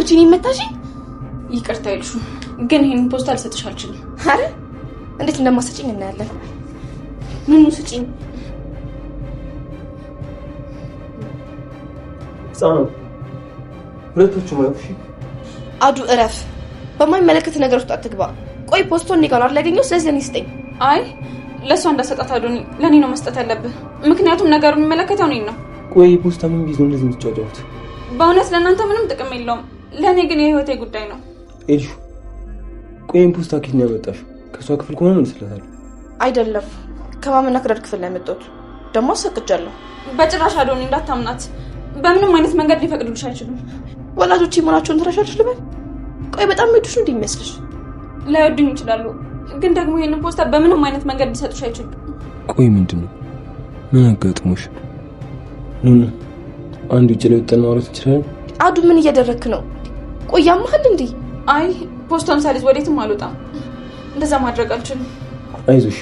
አንቺ ነኝ መታሽ? ይቅርታ ይልሹ ግን ይሄን ፖስታ ልሰጥሽ አልችልም። አረ እንዴት እንደማሰጪኝ እናያለን። ምን ስጪኝ? ሁለቶቹ ማለት አዱ እረፍ። በማይመለከት ነገር ውስጥ አትግባ። ቆይ ፖስቶን እኔ ጋር አላገኘው ስለዚህ እኔ ስጠኝ። አይ ለሷ እንዳሰጣት አዶኒ ለኔ ነው መስጠት ያለብህ። ምክንያቱም ነገሩ የሚመለከተው እኔን ነው። ቆይ ፖስታ ምን ቢዝ ነው እንደዚህ የምትጫወቱት? በእውነት ለእናንተ ምንም ጥቅም የለውም። ለእኔ ግን የህይወቴ ጉዳይ ነው። ኤልሹ ቆይ ፖስታ ከየት ነው ያመጣሽው? ከሷ ክፍል ከሆነ ምን ስለታል? አይደለም ከማመና ከዳር ክፍል ላይ ያመጣሁት። ደግሞ አሰቅጃለሁ። በጭራሽ አዶኒ እንዳታምናት። በምንም አይነት መንገድ ሊፈቅዱልሽ አይችሉም። ወላጆቼ መሆናቸውን ትረሻለሽ ልበል? ቆይ በጣም ምድሽ ነው እንደሚመስልሽ? ላይወዱኝ ይችላሉ፣ ግን ደግሞ ይሄንን ፖስታ በምንም አይነት መንገድ ሊሰጡሽ አይችሉም። ቆይ ምንድነው? ምን አጋጥሞሽ? አንድ ውጭ ላይ ወጣን ማለት እንችላለን። አዱ ምን እያደረክ ነው? ቆይ ያማህል እንዴ? አይ ፖስታውን ሳልይዝ ወዴትም አልወጣም። እንደዛ ማድረግ አልችልም። አይዞሽ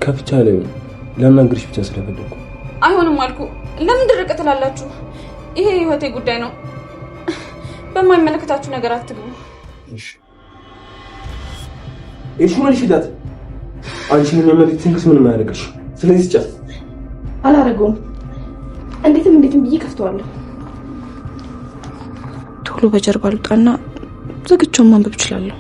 ከፍቻ ላይ ላናግርሽ ብቻ ስለፈለኩ። አይሆንም አልኩ። ለምን ድርቅ ትላላችሁ? ይሄ የህይወቴ ጉዳይ ነው። በማይመለከታችሁ ነገር አትግቡ። እሺ ማለት ይላል። አንቺ ምን ማለት ትንክስ ምን ማያደርግሽ? ስለዚህ ጫፍ አላረገውም። እንዴትም ብዬ ከፍተዋለሁ። ቶሎ በጀርባ ልውጣና ዘግቼውን ማንበብ እችላለሁ።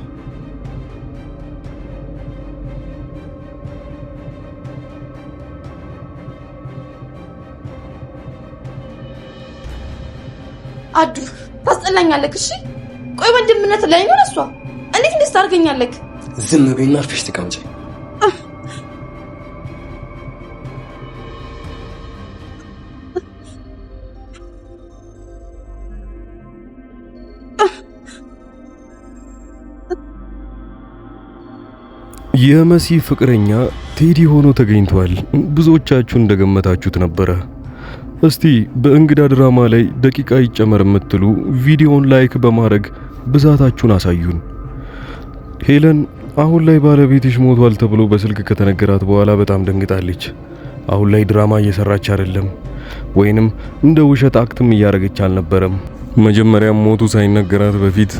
አዱ ታስጠላኛለህ። እሺ ቆይ ወንድምነት ላይ ነው እሷ። እንዴት እንደዚህ ታርገኛለህ? ዝም በይና አርፈሽ ተቀመጪ። የመሲ ፍቅረኛ ቴዲ ሆኖ ተገኝቷል። ብዙዎቻችሁ እንደገመታችሁት ነበረ። እስቲ በእንግዳ ድራማ ላይ ደቂቃ ይጨመር የምትሉ ቪዲዮውን ላይክ በማድረግ ብዛታችሁን አሳዩን። ሄለን አሁን ላይ ባለቤትሽ ሞቷል ተብሎ በስልክ ከተነገራት በኋላ በጣም ደንግጣለች። አሁን ላይ ድራማ እየሰራች አይደለም፣ ወይንም እንደ ውሸት አክትም እያደረገች አልነበረም። መጀመሪያም ሞቱ ሳይነገራት በፊት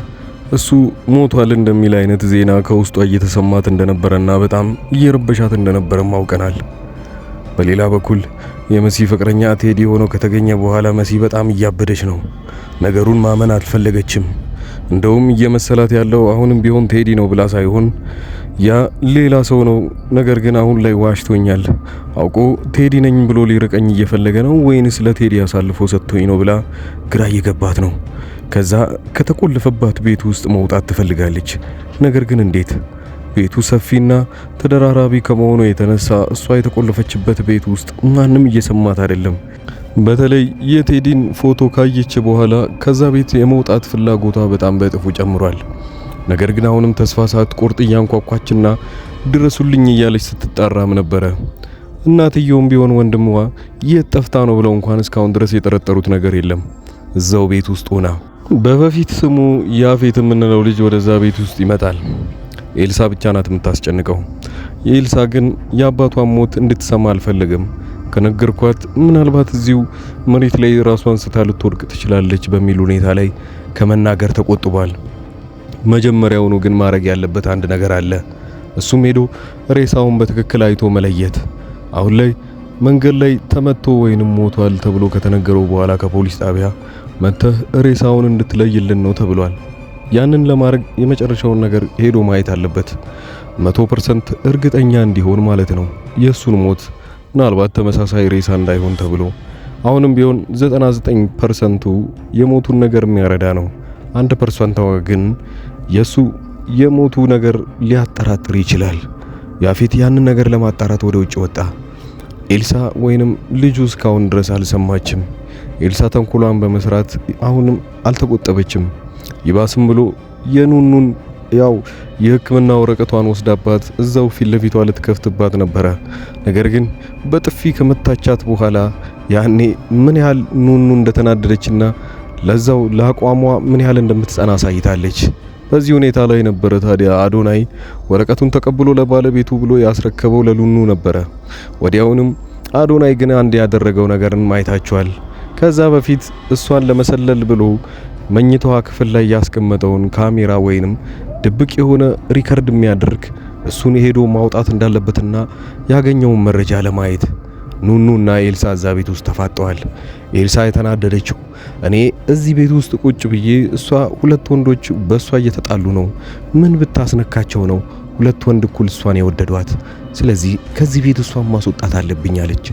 እሱ ሞቷል እንደሚል አይነት ዜና ከውስጧ እየተሰማት እንደነበረና በጣም እየረበሻት እንደነበረም አውቀናል። በሌላ በኩል የመሲ ፍቅረኛ ቴዲ ሆኖ ከተገኘ በኋላ መሲ በጣም እያበደች ነው። ነገሩን ማመን አልፈለገችም። እንደውም እየመሰላት ያለው አሁንም ቢሆን ቴዲ ነው ብላ ሳይሆን ያ ሌላ ሰው ነው፣ ነገር ግን አሁን ላይ ዋሽቶኛል፣ አውቆ ቴዲ ነኝ ብሎ ሊርቀኝ እየፈለገ ነው ወይንስ ለቴዲ አሳልፎ ሰጥቶኝ ነው ብላ ግራ እየገባት ነው። ከዛ ከተቆለፈባት ቤት ውስጥ መውጣት ትፈልጋለች። ነገር ግን እንዴት? ቤቱ ሰፊና ተደራራቢ ከመሆኑ የተነሳ እሷ የተቆለፈችበት ቤት ውስጥ ማንም እየሰማት አይደለም። በተለይ የቴዲን ፎቶ ካየች በኋላ ከዛ ቤት የመውጣት ፍላጎቷ በጣም በጥፉ ጨምሯል። ነገር ግን አሁንም ተስፋ ሳትቆርጥ እያንኳኳችና ድረሱልኝ እያለች ስትጣራም ነበረ። እናትየውም ቢሆን ወንድሟ የት ጠፍታ ነው ብለው እንኳን እስካሁን ድረስ የጠረጠሩት ነገር የለም። እዛው ቤት ውስጥ ሆና በበፊት ስሙ ያፌት የምንለው ልጅ ወደዛ ቤት ውስጥ ይመጣል። ኤልሳ ብቻ ናት የምታስጨንቀው። የኤልሳ ግን የአባቷን ሞት እንድትሰማ አልፈለገም። ከነገርኳት ምናልባት እዚሁ መሬት ላይ ራሷን ስታ ልትወድቅ ትችላለች በሚል ሁኔታ ላይ ከመናገር ተቆጥቧል። መጀመሪያውኑ ግን ማድረግ ያለበት አንድ ነገር አለ። እሱም ሄዶ ሬሳውን በትክክል አይቶ መለየት። አሁን ላይ መንገድ ላይ ተመቶ ወይንም ሞቷል ተብሎ ከተነገረው በኋላ ከፖሊስ ጣቢያ መተህ ሬሳውን እንድትለይልን ነው ተብሏል። ያንን ለማድረግ የመጨረሻውን ነገር ሄዶ ማየት አለበት። 100% እርግጠኛ እንዲሆን ማለት ነው። የሱን ሞት ምናልባት ተመሳሳይ ሬሳ እንዳይሆን ተብሎ አሁንም ቢሆን 99% የሞቱን ነገር የሚያረዳ ነው። 1% ግን የሱ የሞቱ ነገር ሊያጠራጥር ይችላል። ያፌት ያንን ነገር ለማጣራት ወደ ውጭ ወጣ። ኤልሳ ወይንም ልጁ እስካሁን ድረስ አልሰማችም። ኤልሳ ተንኮሏን በመስራት አሁንም አልተቆጠበችም። ይባስም ብሎ የኑኑን ያው የሕክምና ወረቀቷን ወስዳባት እዛው ፊት ለፊቷ ልትከፍትባት ነበረ። ነገር ግን በጥፊ ከመታቻት በኋላ ያኔ ምን ያህል ኑኑ እንደተናደደችና ለዛው ለአቋሟ ምን ያህል እንደምትጸና አሳይታለች። በዚህ ሁኔታ ላይ ነበረ ታዲያ አዶናይ ወረቀቱን ተቀብሎ ለባለቤቱ ብሎ ያስረከበው ለኑኑ ነበረ። ወዲያውንም አዶናይ ግን አንድ ያደረገው ነገርን ማየታችኋል። ከዛ በፊት እሷን ለመሰለል ብሎ መኝታዋ ክፍል ላይ ያስቀመጠውን ካሜራ ወይንም ድብቅ የሆነ ሪከርድ የሚያደርግ እሱን ሄዶ ማውጣት እንዳለበትና ያገኘውን መረጃ ለማየት ኑኑና ኤልሳ እዛ ቤት ውስጥ ተፋጠዋል። ኤልሳ የተናደደችው እኔ እዚህ ቤት ውስጥ ቁጭ ብዬ እሷ ሁለት ወንዶች በእሷ እየተጣሉ ነው፣ ምን ብታስነካቸው ነው ሁለት ወንድ እኩል እሷን የወደዷት? ስለዚህ ከዚህ ቤት እሷን ማስወጣት አለብኝ አለች።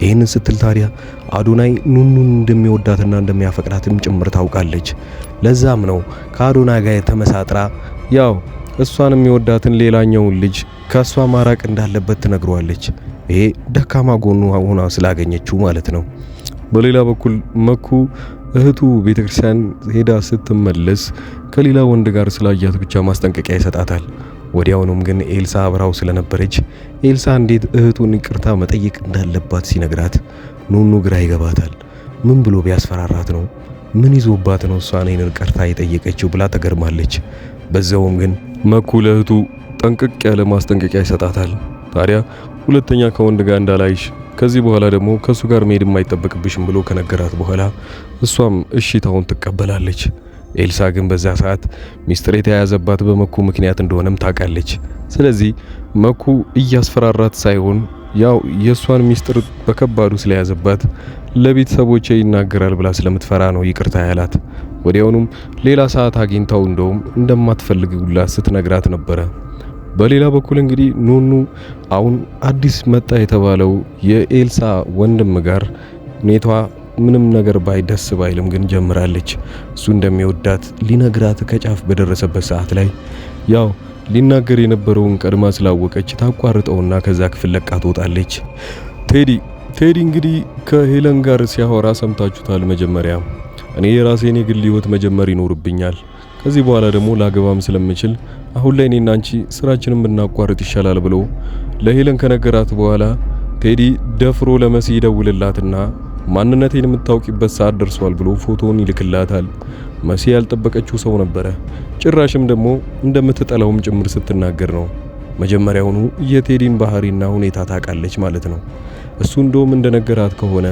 ይህንን ስትል ታዲያ አዶናይ ኑኑን እንደሚወዳትና እንደሚያፈቅራትም ጭምር ታውቃለች። ለዛም ነው ከአዶናይ ጋር ተመሳጥራ ያው እሷን የሚወዳትን ሌላኛውን ልጅ ከሷ ማራቅ እንዳለበት ትነግረዋለች። ይሄ ደካማ ጎኑ ሆና ስላገኘችው ማለት ነው። በሌላ በኩል መኩ እህቱ ቤተክርስቲያን ሄዳ ስትመለስ ከሌላ ወንድ ጋር ስላያት ብቻ ማስጠንቀቂያ ይሰጣታል። ወዲያውኑም ግን ኤልሳ አብራው ስለነበረች ኤልሳ እንዴት እህቱን ይቅርታ መጠየቅ እንዳለባት ሲነግራት ኑኑ ግራ ይገባታል። ምን ብሎ ቢያስፈራራት ነው? ምን ይዞባት ነው እሷ እኔን ይቅርታ የጠየቀችው ብላ ተገርማለች። በዛውም ግን መኩ ለእህቱ ጠንቅቅ ያለ ማስጠንቀቂያ ይሰጣታል። ታዲያ ሁለተኛ ከወንድ ጋር እንዳላይሽ ከዚህ በኋላ ደግሞ ከሱ ጋር መሄድ የማይጠበቅብሽም ብሎ ከነገራት በኋላ እሷም እሺታውን ትቀበላለች። ኤልሳ ግን በዛ ሰዓት ሚስጥር የተያዘባት በመኩ ምክንያት እንደሆነም ታውቃለች። ስለዚህ መኩ እያስፈራራት ሳይሆን ያው የሷን ሚስጥር በከባዱ ስለያዘባት ለቤተሰቦቼ ይናገራል ብላ ስለምትፈራ ነው ይቅርታ ያላት። ወዲያውኑም ሌላ ሰዓት አግኝታው እንደውም እንደማትፈልግላ ስትነግራት ነበረ። በሌላ በኩል እንግዲህ ኑኑ አሁን አዲስ መጣ የተባለው የኤልሳ ወንድም ጋር ሁኔቷ ምንም ነገር ባይደስ ባይልም ግን ጀምራለች። እሱ እንደሚወዳት ሊነግራት ከጫፍ በደረሰበት ሰዓት ላይ ያው ሊናገር የነበረውን ቀድማ ስላወቀች ታቋርጠውና ከዛ ክፍል ለቃ ትወጣለች። ቴዲ እንግዲህ ከሄለን ጋር ሲያወራ ሰምታችሁታል። መጀመሪያ እኔ የራሴን የግል ህይወት መጀመር ይኖርብኛል፣ ከዚህ በኋላ ደግሞ ላገባም ስለምችል አሁን ላይ እኔና አንቺ ስራችንን ብናቋርጥ ይሻላል ብሎ ለሄለን ከነገራት በኋላ ቴዲ ደፍሮ ለመሲ ይደውልላትና ማንነቴን የምታውቂበት ሰዓት ደርሷል ብሎ ፎቶውን ይልክላታል። መሲ ያልጠበቀችው ሰው ነበረ። ጭራሽም ደግሞ እንደምትጠላውም ጭምር ስትናገር ነው። መጀመሪያውኑ የቴዲን ባህሪና ሁኔታ ታውቃለች ማለት ነው። እሱ እንደውም እንደነገራት ከሆነ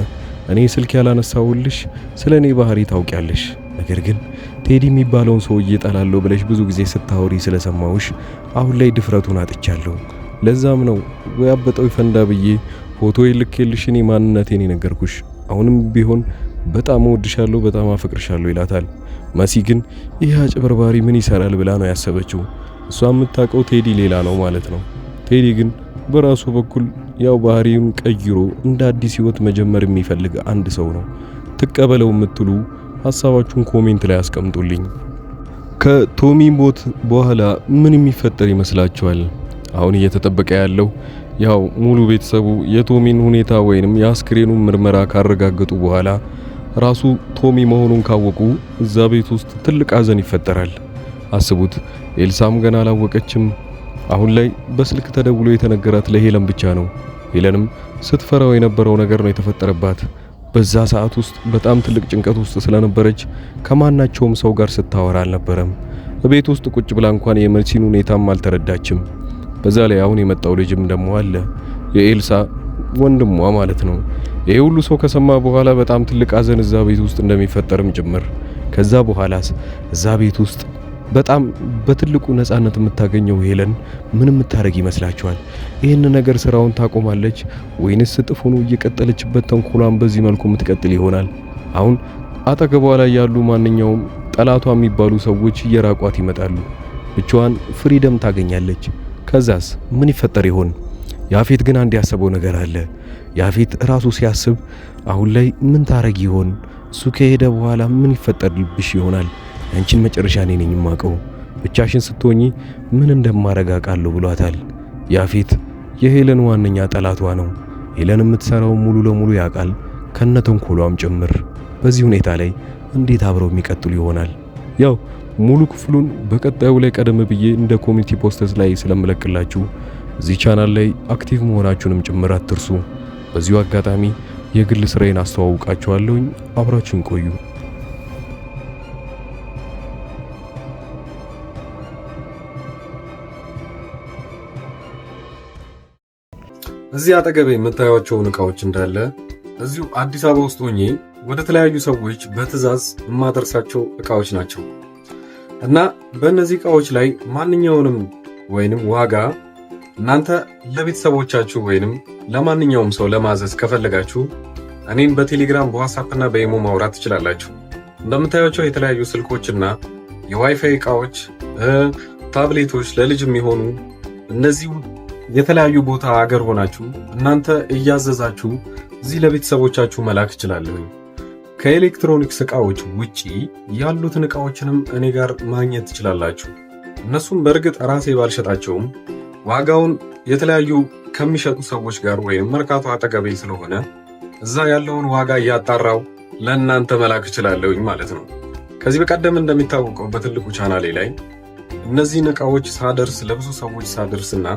እኔ ስልክ ያላነሳውልሽ ስለኔ ባህሪ ታውቂያለሽ፣ ነገር ግን ቴዲ የሚባለውን ሰውዬ እጠላለሁ ብለሽ ብዙ ጊዜ ስታወሪ ስለሰማውሽ አሁን ላይ ድፍረቱን አጥቻለሁ። ለዛም ነው ወይ አበጠው ይፈንዳ ብዬ ፎቶ ይልክልሽ እኔ ማንነቴን የነገርኩሽ። አሁንም ቢሆን በጣም ወድሻለሁ፣ በጣም አፈቅርሻለሁ ይላታል። መሲ ግን ይህ አጭበርባሪ ምን ይሰራል ብላ ነው ያሰበችው። እሷ የምታውቀው ቴዲ ሌላ ነው ማለት ነው። ቴዲ ግን በራሱ በኩል ያው ባህሪውን ቀይሮ እንደ አዲስ ህይወት መጀመር የሚፈልግ አንድ ሰው ነው። ትቀበለው የምትሉ ሐሳባችሁን ኮሜንት ላይ አስቀምጡልኝ። ከቶሚ ሞት በኋላ ምን የሚፈጠር ይመስላችኋል? አሁን እየተጠበቀ ያለው ያው ሙሉ ቤተሰቡ የቶሚን ሁኔታ ወይንም የአስክሬኑን ምርመራ ካረጋገጡ በኋላ ራሱ ቶሚ መሆኑን ካወቁ እዛ ቤት ውስጥ ትልቅ ሐዘን ይፈጠራል። አስቡት፣ ኤልሳም ገና አላወቀችም። አሁን ላይ በስልክ ተደውሎ የተነገራት ለሄለን ብቻ ነው። ሄለንም ስትፈራው የነበረው ነገር ነው የተፈጠረባት። በዛ ሰዓት ውስጥ በጣም ትልቅ ጭንቀት ውስጥ ስለነበረች ከማናቸውም ሰው ጋር ስታወራ አልነበረም። በቤት ውስጥ ቁጭ ብላ እንኳን የመሲን ሁኔታም አልተረዳችም። በዛ ላይ አሁን የመጣው ልጅም ደግሞ አለ፣ የኤልሳ ወንድሟ ማለት ነው። ይሄ ሁሉ ሰው ከሰማ በኋላ በጣም ትልቅ ሐዘን እዛ ቤት ውስጥ እንደሚፈጠርም ጭምር። ከዛ በኋላስ እዛ ቤት ውስጥ በጣም በትልቁ ነፃነት የምታገኘው ሄለን ምን የምታደርግ ይመስላችኋል? ይህን ነገር ስራውን ታቆማለች ወይንስ ጥፉኑ እየቀጠለችበት ተንኮሏን በዚህ መልኩ የምትቀጥል ይሆናል? አሁን አጠገቧ ላይ ያሉ ማንኛውም ጠላቷ የሚባሉ ሰዎች እየራቋት ይመጣሉ። ብቻዋን ፍሪደም ታገኛለች። ከዛስ ምን ይፈጠር ይሆን? ያፌት ግን አንድ ያሰበው ነገር አለ። ያፌት ራሱ ሲያስብ አሁን ላይ ምን ታረግ ይሆን? እሱ ከሄደ በኋላ ምን ይፈጠርልብሽ ይሆናል? አንቺን መጨረሻ እኔ ነኝ የማውቀው፣ ብቻሽን ስትሆኚ ምን እንደማረግ አውቃለሁ ብሏታል። ያፌት የሄለን ዋነኛ ጠላቷ ነው። ሄለን የምትሰራው ሙሉ ለሙሉ ያውቃል፣ ከነተንኮሏም ጭምር። በዚህ ሁኔታ ላይ እንዴት አብረው የሚቀጥሉ ይሆናል? ያው ሙሉ ክፍሉን በቀጣዩ ላይ ቀደም ብዬ እንደ ኮሚኒቲ ፖስተርስ ላይ ስለምለቅላችሁ እዚህ ቻናል ላይ አክቲቭ መሆናችሁንም ጭምር አትርሱ። በዚሁ አጋጣሚ የግል ስራዬን አስተዋውቃችኋለሁኝ። አብራችሁን ቆዩ። እዚህ አጠገቤ የምታዩቸውን እቃዎች እንዳለ እዚሁ አዲስ አበባ ውስጥ ሆኜ ወደ ተለያዩ ሰዎች በትዕዛዝ የማደርሳቸው እቃዎች ናቸው እና በእነዚህ እቃዎች ላይ ማንኛውንም ወይንም ዋጋ እናንተ ለቤተሰቦቻችሁ ወይንም ለማንኛውም ሰው ለማዘዝ ከፈለጋችሁ እኔን በቴሌግራም በዋትስአፕ እና በኢሞ ማውራት ትችላላችሁ። እንደምታዩቸው የተለያዩ ስልኮችና የዋይፋይ እቃዎች፣ ታብሌቶች ለልጅ የሚሆኑ እነዚህ የተለያዩ ቦታ አገር ሆናችሁ እናንተ እያዘዛችሁ እዚህ ለቤተሰቦቻችሁ መላክ እችላለሁ። ከኤሌክትሮኒክስ እቃዎች ውጪ ያሉትን እቃዎችንም እኔ ጋር ማግኘት ትችላላችሁ። እነሱም በእርግጥ ራሴ ባልሸጣቸውም ዋጋውን የተለያዩ ከሚሸጡ ሰዎች ጋር ወይም መርካቶ አጠገቤ ስለሆነ እዛ ያለውን ዋጋ እያጣራው ለእናንተ መላክ እችላለሁኝ ማለት ነው። ከዚህ በቀደም እንደሚታወቀው በትልቁ ቻናሌ ላይ እነዚህን እቃዎች ሳደርስ ለብዙ ሰዎች ሳደርስና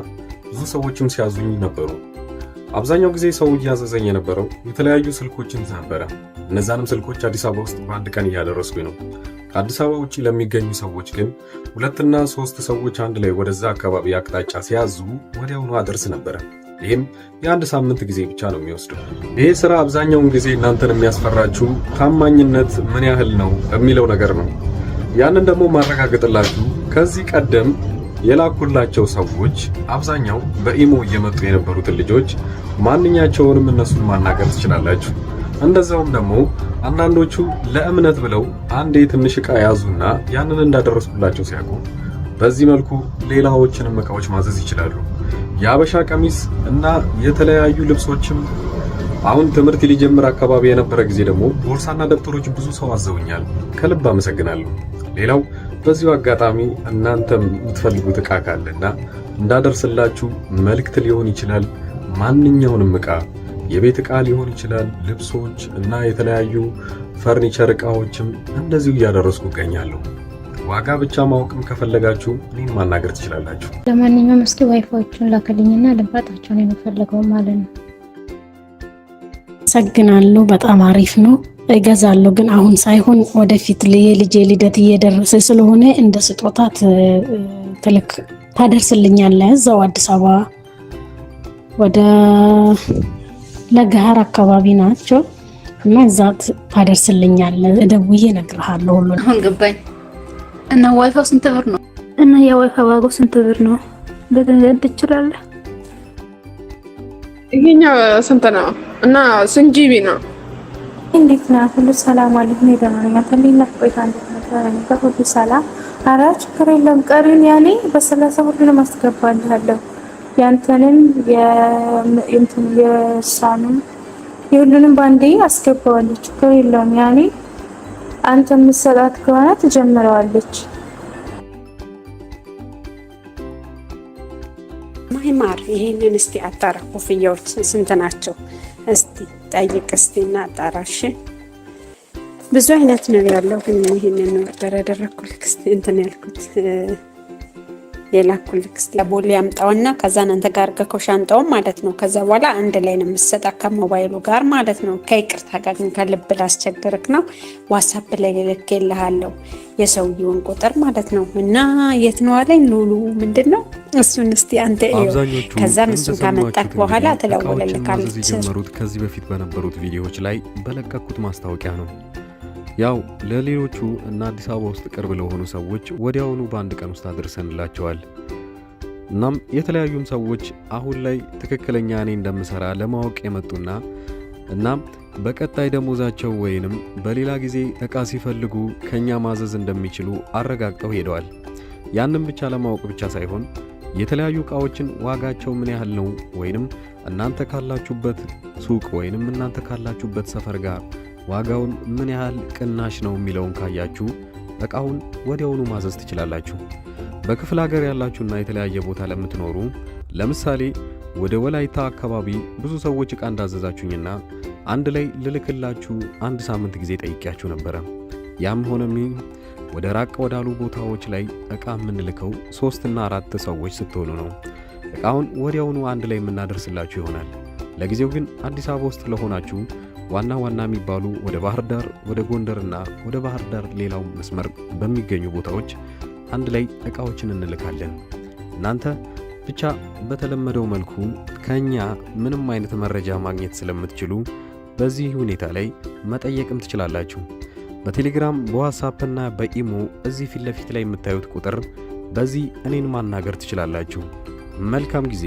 ብዙ ሰዎችም ሲያዙኝ ነበሩ። አብዛኛው ጊዜ ሰው እያዘዘኝ የነበረው የተለያዩ ስልኮችን ነበረ። እነዛንም ስልኮች አዲስ አበባ ውስጥ በአንድ ቀን እያደረስኩኝ ነው። ከአዲስ አበባ ውጭ ለሚገኙ ሰዎች ግን 2 እና 3 ሰዎች አንድ ላይ ወደዛ አካባቢ አቅጣጫ ሲያዙ ወዲያውኑ አደርስ ነበረ። ይህም የ1 ሳምንት ጊዜ ብቻ ነው የሚወስደው። ይሄ ስራ አብዛኛውን ጊዜ እናንተን የሚያስፈራችሁ ታማኝነት ምን ያህል ነው የሚለው ነገር ነው። ያንን ደግሞ ማረጋገጥላችሁ ከዚህ ቀደም የላኩላቸው ሰዎች አብዛኛው በኢሞ እየመጡ የነበሩትን ልጆች ማንኛቸውንም እነሱን ማናገር ትችላላችሁ። እንደዛውም ደግሞ አንዳንዶቹ ለእምነት ብለው አንዴ ትንሽ ዕቃ ያዙና ያንን እንዳደረስኩላቸው ሲያውቁ በዚህ መልኩ ሌላዎችንም ዕቃዎች ማዘዝ ይችላሉ። የአበሻ ቀሚስ እና የተለያዩ ልብሶችም አሁን ትምህርት ሊጀምር አካባቢ የነበረ ጊዜ ደግሞ ቦርሳና ደብተሮች ብዙ ሰው አዘውኛል። ከልብ አመሰግናለሁ። ሌላው በዚሁ አጋጣሚ እናንተም የምትፈልጉት ዕቃ ካለና እንዳደርስላችሁ መልእክት ሊሆን ይችላል። ማንኛውንም ዕቃ የቤት ዕቃ ሊሆን ይችላል፣ ልብሶች እና የተለያዩ ፈርኒቸር ዕቃዎችም እንደዚሁ እያደረስኩ እገኛለሁ። ዋጋ ብቻ ማወቅም ከፈለጋችሁ እኔን ማናገር ትችላላችሁ። ለማንኛውም እስኪ ዋይፋዎቹን ላከልኝና ልባጣቸውን የምፈልገው ማለት ነው። አመሰግናለሁ። በጣም አሪፍ ነው። እገዛለሁ፣ ግን አሁን ሳይሆን ወደፊት የልጄ ልደት እየደረሰ ስለሆነ እንደ ስጦታ ታደርስልኛለህ። እዛው አዲስ አበባ ወደ ለገሃር አካባቢ ናቸው እና እዛት ታደርስልኛለህ። ደውዬ እነግርሃለሁ ሁሉ። አሁን ገባኝ። እና ዋይፋው ስንት ብር ነው? እና የዋይፋው ዋጋው ስንት ብር ነው? በገንዘብ ትችላለህ? ይሄኛው ስንት ነው? እና ስንት ጂቢ ነው? እንዴት ነው? ሁሉ ሰላም አለኝ። ነው ደማኛ ተሊና ቆይታ እንደነበረ ሁሉ ሰላም። ኧረ ችግር የለም። ቀሪን ያኔ በ30 ሁሉንም አስገባልሃለሁ። ያንተንም የሳንም የሁሉንም ባንዴ አስገባዋለሁ። ችግር የለውም። ያኔ አንተ የምትሰጣት ከሆነ ትጀምረዋለች። ማይማር ይሄንን እስቲ አጣራ። ኮፍያዎች ስንት ናቸው? እስቲ ጠይቅ እስቲና አጣራሽ። ብዙ አይነት ነው ያለው፣ ግን ይሄንን ነው ያደረኩልክ። እስቲ እንትን ያልኩት የላኩልክ እስቲ ቦሌ ያምጣውና ከዛ አንተ ጋር ከሻንጣው ማለት ነው። ከዛ በኋላ አንድ ላይ ነው የምትሰጣ ከሞባይሉ ጋር ማለት ነው። ከይቅርታ ጋር ግን ከልብ ላስቸግርክ ነው። ዋትስአፕ ላይ ልኬልሃለሁ የሰውየውን ቁጥር ማለት ነው። እና የት ነው አለኝ ሉሉ ምንድነው እሱን እስቲ አንተ ከዛ እሱን ካመጣክ በኋላ ተለወለልካለች። ጀመሩት ከዚህ በፊት በነበሩት ቪዲዮዎች ላይ በለቀኩት ማስታወቂያ ነው። ያው ለሌሎቹ እና አዲስ አበባ ውስጥ ቅርብ ለሆኑ ሰዎች ወዲያውኑ በአንድ ቀን ውስጥ አድርሰንላቸዋል። እናም የተለያዩም ሰዎች አሁን ላይ ትክክለኛ እኔ እንደምሰራ ለማወቅ የመጡና እናም በቀጣይ ደሞዛቸው ወይንም በሌላ ጊዜ ዕቃ ሲፈልጉ ከኛ ማዘዝ እንደሚችሉ አረጋግጠው ሄደዋል። ያንን ብቻ ለማወቅ ብቻ ሳይሆን የተለያዩ ዕቃዎችን ዋጋቸው ምን ያህል ነው ወይንም እናንተ ካላችሁበት ሱቅ ወይንም እናንተ ካላችሁበት ሰፈር ጋር ዋጋውን ምን ያህል ቅናሽ ነው የሚለውን ካያችሁ ዕቃውን ወዲያውኑ ማዘዝ ትችላላችሁ። በክፍለ ሀገር ያላችሁና የተለያየ ቦታ ለምትኖሩ ለምሳሌ ወደ ወላይታ አካባቢ ብዙ ሰዎች ዕቃ እንዳዘዛችሁኝና አንድ ላይ ልልክላችሁ 1 ሳምንት ጊዜ ጠይቄያችሁ ነበረ። ያም ሆነም ወደ ራቅ ወዳሉ ቦታዎች ላይ ዕቃ የምንልከው 3 እና 4 ሰዎች ስትሆኑ ነው። ዕቃውን ወዲያውኑ አንድ ላይ የምናደርስላችሁ ይሆናል። ለጊዜው ግን አዲስ አበባ ውስጥ ለሆናችሁ ዋና የሚባሉ ወደ ባህር ዳር፣ ወደ ጎንደርና ወደ ባህር ዳር ሌላው መስመር በሚገኙ ቦታዎች አንድ ላይ ዕቃዎችን እንልካለን። እናንተ ብቻ በተለመደው መልኩ ከኛ ምንም አይነት መረጃ ማግኘት ስለምትችሉ በዚህ ሁኔታ ላይ መጠየቅም ትችላላችሁ። በቴሌግራም በዋትስአፕ እና በኢሞ እዚህ ፊት ለፊት ላይ የምታዩት ቁጥር በዚህ እኔን ማናገር ትችላላችሁ። መልካም ጊዜ